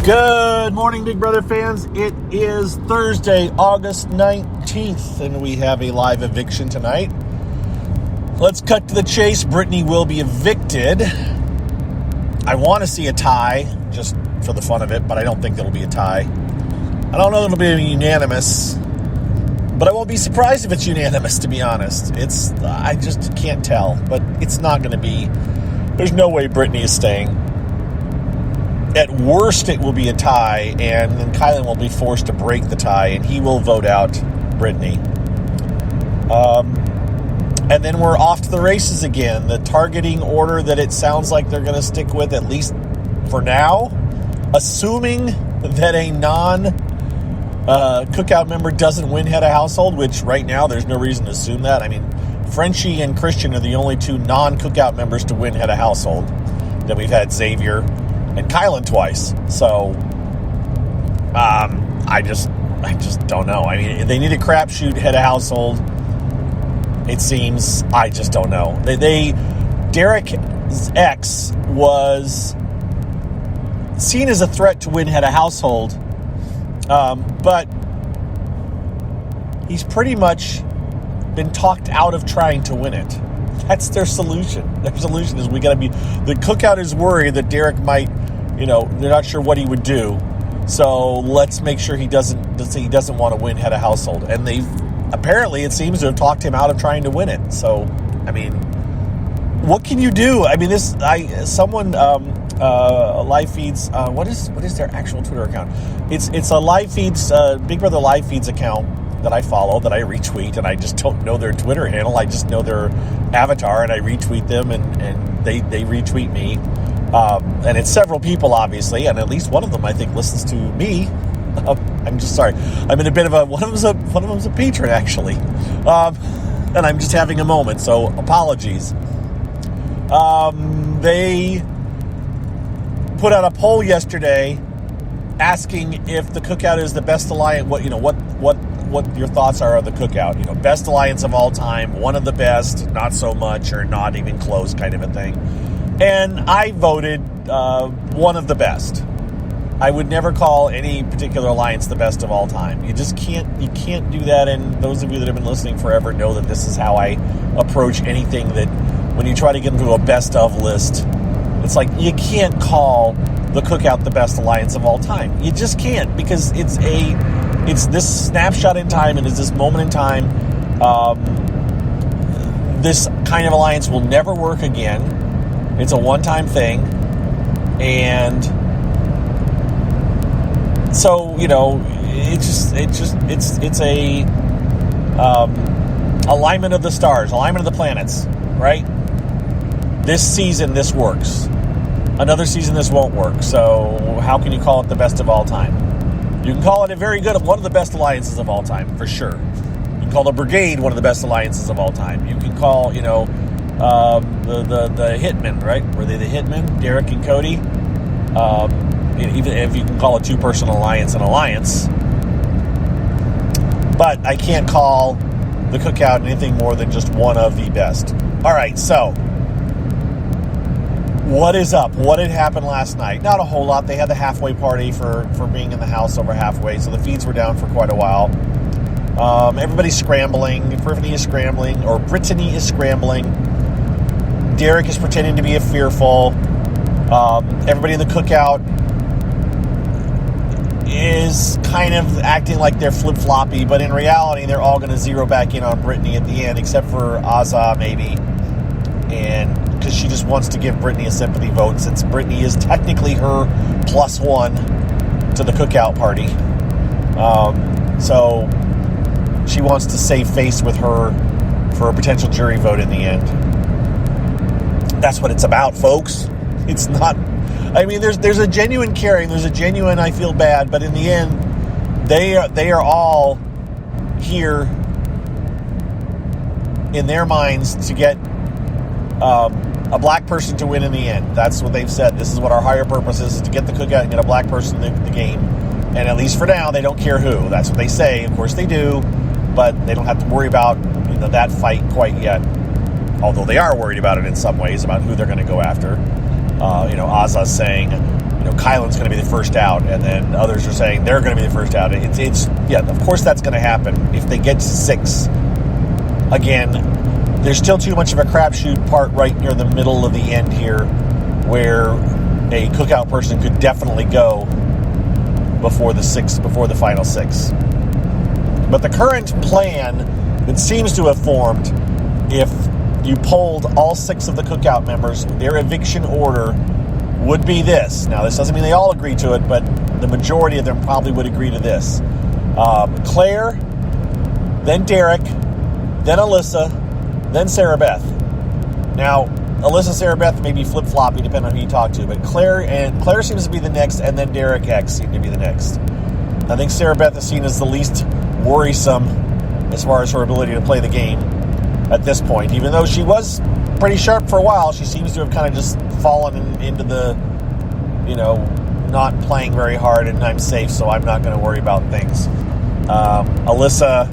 Good morning, Big Brother fans. It is Thursday, August 19th, and we have a live eviction tonight. Let's cut to the chase. Brittany will be evicted. I want to see a tie, just for the fun of it, but I don't think there'll be a tie. I don't know that it'll be unanimous, but I won't be surprised if it's unanimous, to be honest. I just can't tell, but it's not going to be. There's no way Brittany is staying. At worst, it will be a tie, and then Kylan will be forced to break the tie, and he will vote out Brittany. And then we're off to the races again. The targeting order that it sounds like they're going to stick with, at least for now, assuming that a non-cookout member doesn't win head of household, which right now there's no reason to assume that. I mean, Frenchie and Christian are the only two non-cookout members to win head of household. Then we've had Xavier and Kylan twice. So, I just don't know. I mean, they need a crapshoot head of household. It seems. I just don't know. Derek's ex was seen as a threat to win head of household, but he's pretty much been talked out of trying to win it. That's their solution. Their solution is the cookout is worried that Derek might, they're not sure what he would do. So let's make sure he doesn't want to win head of household. And apparently it seems to have talked him out of trying to win it. So, I mean, what can you do? I mean, live feeds, what is their actual Twitter account? It's a live feeds, Big Brother live feeds account that I follow, that I retweet, and I just don't know their Twitter handle. I just know their avatar, and I retweet them, and they retweet me. And it's several people, obviously, and at least one of them, I think, listens to me. I'm just sorry. I'm in a bit of one of them's a patron, actually. And I'm just having a moment, so apologies. They put out a poll yesterday asking if the cookout is the best alliance, what your thoughts are of the cookout. Best alliance of all time, one of the best, not so much, or not even close, kind of a thing. And I voted one of the best. I would never call any particular alliance the best of all time. You can't do that. And those of you that have been listening forever know that this is how I approach anything. That when you try to get into a best of list, it's like you can't call the cookout the best alliance of all time. You just can't, because it's this snapshot in time, and it's this moment in time. This kind of alliance will never work again. It's a one-time thing, and so it's a alignment of the stars, alignment of the planets, right? This season, this works. Another season, this won't work. So how can you call it the best of all time? You can call it one of the best alliances of all time, for sure. You can call the Brigade one of the best alliances of all time. You can call, the Hitmen, right? Were they the Hitmen? Derek and Cody? Even if you can call a two-person alliance an alliance. But I can't call the cookout anything more than just one of the best. All right, so what is up? What had happened last night? Not a whole lot. They had the halfway party for being in the house over halfway, so the feeds were down for quite a while. Everybody's scrambling. Brittany is scrambling. Derek is pretending to be fearful. Everybody in the cookout is kind of acting like they're flip-floppy, but in reality, they're all going to zero back in on Brittany at the end, except for Azah, maybe. And because she just wants to give Brittany a sympathy vote, since Brittany is technically her +1 to the cookout party. So she wants to save face with her for a potential jury vote in the end. That's what it's about, folks. It's not. I mean, there's a genuine caring, there's a genuine I feel bad, but in the end, they are all here in their minds to get a black person to win in the end. That's what they've said. This is what our higher purpose is to get the cookout and get a black person in the game. And at least for now, they don't care who. That's what they say. Of course they do, but they don't have to worry about that fight quite yet. Although they are worried about it in some ways, about who they're going to go after. Azah's saying, Kylan's going to be the first out, and then others are saying they're going to be the first out. Of course that's going to happen if they get to 6. Again, there's still too much of a crapshoot part right near the middle of the end here, where a cookout person could definitely go before the final 6. But the current plan that seems to have formed, if you polled all 6 of the cookout members, their eviction order would be this. Now, this doesn't mean they all agree to it, but the majority of them probably would agree to this. Claire, then Derek, then Alyssa, then Sarah Beth. Now, Alyssa, Sarah Beth may be flip-floppy depending on who you talk to, but Claire seems to be the next, and then Derek X seemed to be the next. I think Sarah Beth is seen as the least worrisome as far as her ability to play the game at this point. Even though she was pretty sharp for a while, she seems to have kind of just fallen into the, not playing very hard, and I'm safe, so I'm not going to worry about things. Alyssa,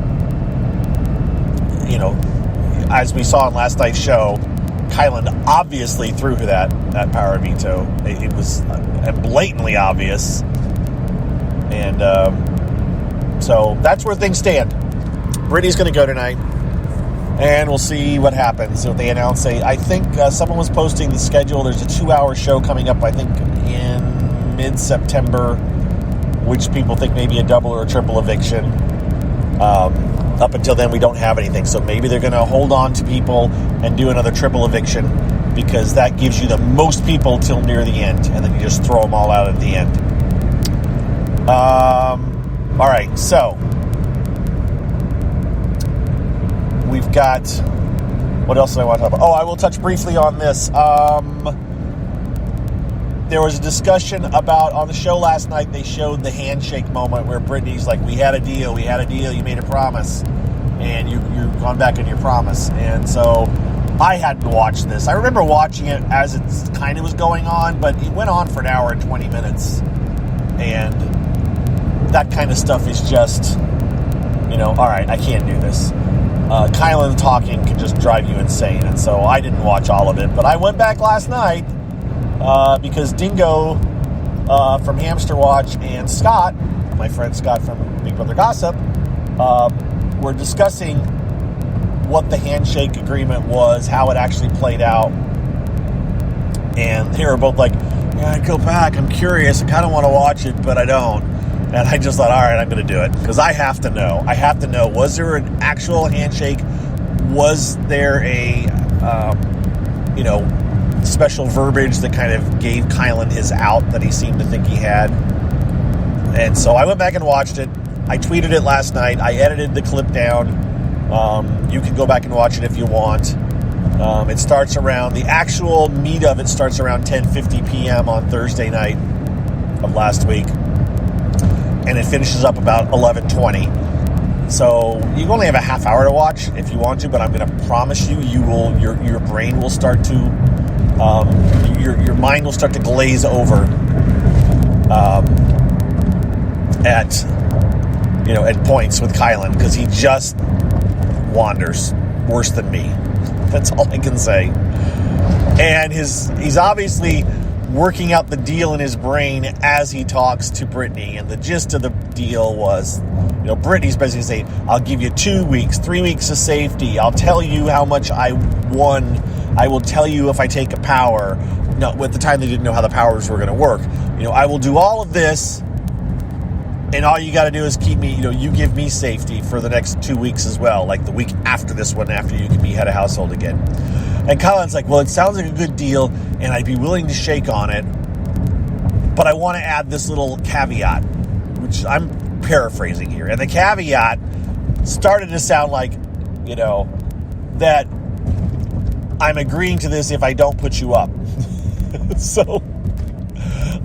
as we saw in last night's show, Kylan obviously threw her that power veto. It was blatantly obvious. And so that's where things stand. Brittany's going to go tonight, and we'll see what happens. So they announce I think someone was posting the schedule. There's a 2-hour show coming up, I think, in mid-September, which people think may be a double or a triple eviction. Up until then, we don't have anything. So maybe they're going to hold on to people and do another triple eviction, because that gives you the most people till near the end, and then you just throw them all out at the end. All right, so we've got, what else do I want to talk about? Oh, I will touch briefly on this. There was a discussion about, on the show last night, they showed the handshake moment where Brittany's like, we had a deal, you made a promise, and you've gone back on your promise. And so I hadn't watched this. I remember watching it as it kind of was going on, but it went on for an hour and 20 minutes. And that kind of stuff is just, all right, I can't do this. Kylan talking can just drive you insane. And so I didn't watch all of it. But I went back last night because Dingo from Hamster Watch and Scott, my friend Scott from Big Brother Gossip, were discussing what the handshake agreement was, how it actually played out. And they were both like, yeah, I'd go back. I'm curious. I kind of want to watch it, but I don't. And I just thought, all right, I'm going to do it. Because I have to know. Was there an actual handshake? Was there a, special verbiage that kind of gave Kylan his out that he seemed to think he had? And so I went back and watched it. I tweeted it last night. I edited the clip down. You can go back and watch it if you want. It starts around, the actual meat of it starts around 10:50 p.m. on Thursday night of last week. And it finishes up about 11:20. So you only have a half hour to watch if you want to, but I'm going to promise you, your brain will start to, your mind will start to glaze over at points with Kylan, because he just wanders worse than me. That's all I can say. And he's obviously working out the deal in his brain as he talks to Brittany. And the gist of the deal was, Brittany's basically saying, I'll give you 2 weeks, 3 weeks of safety. I'll tell you how much I won. I will tell you if I take a power. No, at the time they didn't know how the powers were going to work. I will do all of this, and all you got to do is keep me, you give me safety for the next 2 weeks as well, like the week after this one, after you can be head of household again. And Kylan's like, well, it sounds like a good deal, and I'd be willing to shake on it, but I want to add this little caveat, which I'm paraphrasing here. And the caveat started to sound like, that I'm agreeing to this if I don't put you up. So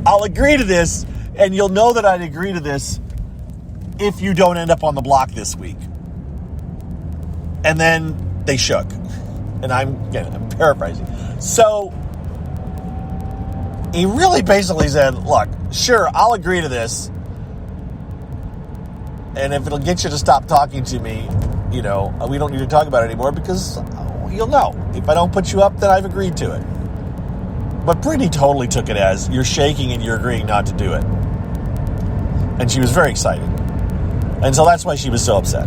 I'll agree to this, and you'll know that I'd agree to this if you don't end up on the block this week. And then they shook. And I'm paraphrasing. So he really basically said, look, sure, I'll agree to this. And if it'll get you to stop talking to me, we don't need to talk about it anymore, because you'll know. If I don't put you up, then I've agreed to it. But Brittany totally took it as you're shaking and you're agreeing not to do it. And she was very excited. And so that's why she was so upset.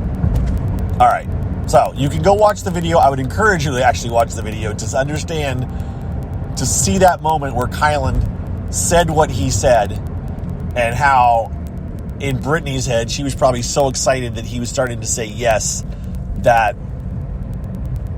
All right. So you can go watch the video. I would encourage you to actually watch the video to understand, to see that moment where Kylan said what he said and how in Brittany's head, she was probably so excited that he was starting to say yes that,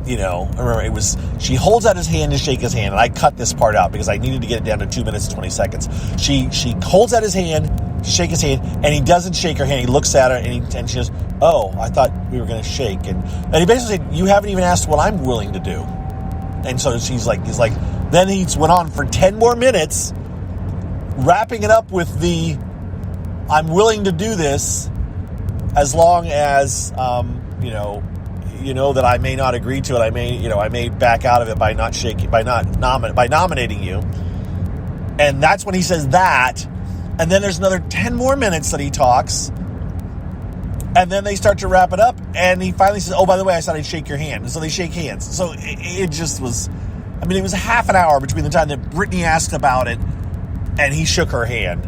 you know, remember it was, she holds out his hand to shake his hand, and I cut this part out because I needed to get it down to 2 minutes and 20 seconds. She holds out his hand to shake his hand, and he doesn't shake her hand. He looks at her, and she goes, "Oh, I thought we were going to shake." And he basically said, "You haven't even asked what I'm willing to do." And so he's like, then he went on for 10 more minutes, wrapping it up with the, "I'm willing to do this as long as, you know that I may not agree to it. I may back out of it by not shaking, by nominating you." And that's when he says that. And then there's another 10 more minutes that he talks. And then they start to wrap it up. And he finally says, "Oh, by the way, I said I'd shake your hand." And so they shake hands. So it just was, I mean, it was half an hour between the time that Brittany asked about it and he shook her hand.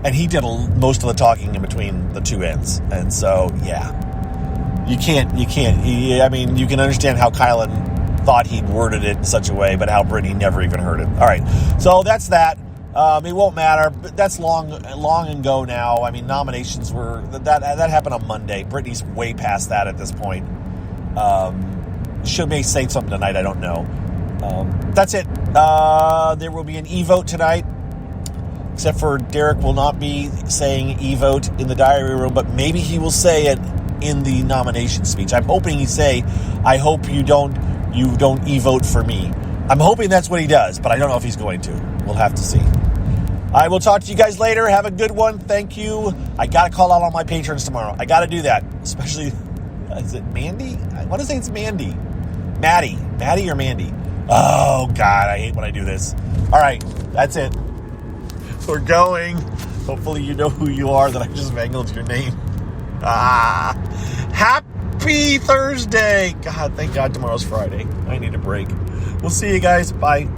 And he did most of the talking in between the two ends. And so, yeah. You can't, I mean, you can understand how Kylan thought he'd worded it in such a way, but how Brittany never even heard it. All right. So that's that. It won't matter, but that's long ago now. I mean, nominations were, that happened on Monday. Brittany's way past that at this point. She may say something tonight, I don't know. That's it. There will be an e-vote tonight, except for Derek will not be saying e-vote in the diary room, but maybe he will say it in the nomination speech. I'm hoping he say, "I hope you don't e-vote for me." I'm hoping that's what he does, but I don't know if he's going to. We'll have to see. I will talk to you guys later. Have a good one. Thank you. I got to call out all my patrons tomorrow. I got to do that. Especially, is it Mandy? I want to say it's Mandy. Maddie or Mandy? Oh, God, I hate when I do this. All right, that's it. We're going. Hopefully you know who you are, that I just mangled your name. Happy Thursday. God, thank God tomorrow's Friday. I need a break. We'll see you guys. Bye.